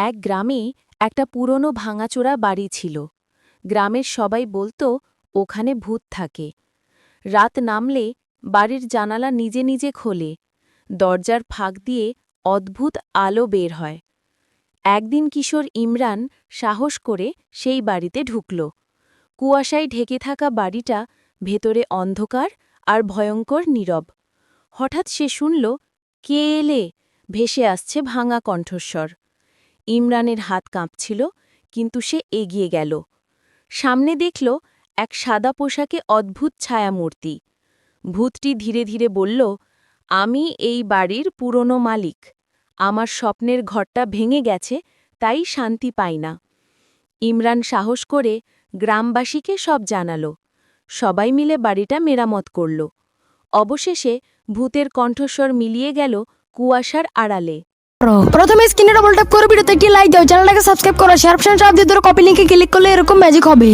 এক গ্রামে একটা পুরনো ভাঙাচোরা বাড়ি ছিল। গ্রামের সবাই বলতো ওখানে ভূত থাকে। রাত নামলে বাড়ির জানালা নিজে নিজে খোলে, দরজার ফাঁক দিয়ে অদ্ভুত আলো বের হয়। একদিন কিশোর ইমরান সাহস করে সেই বাড়িতে ঢুকল। কুয়াশায় ঢেকে থাকা বাড়িটা ভেতরে অন্ধকার আর ভয়ঙ্কর নীরব। হঠাৎ সে শুনল, কে এলে, ভেসে আসছে ভাঙা কণ্ঠস্বর। ইমরানের হাত কাঁপছিল, কিন্তু সে এগিয়ে গেল। সামনে দেখল এক সাদা পোশাকে অদ্ভুত ছায়ামূর্তি। ভূতটি ধীরে ধীরে বলল, আমি এই বাড়ির পুরনো মালিক। আমার স্বপ্নের ঘরটা ভেঙে গেছে, তাই শান্তি পাই না। ইমরান সাহস করে গ্রামবাসীকে সব জানাল। সবাই মিলে বাড়িটা মেরামত করল। অবশেষে ভূতের কণ্ঠস্বর মিলিয়ে গেল কুয়াশার আড়ালে। প্রথমে স্ক্রিনে ডবল ট্যাপ করে ভিডিওতে একটি লাইক দাও, চ্যানেলটাকে সাবস্ক্রাইব করো, শেয়ার অপশন চাপ দিয়ে ধরো, কপি লিংকে ক্লিক করলে এরকম ম্যাজিক হবে।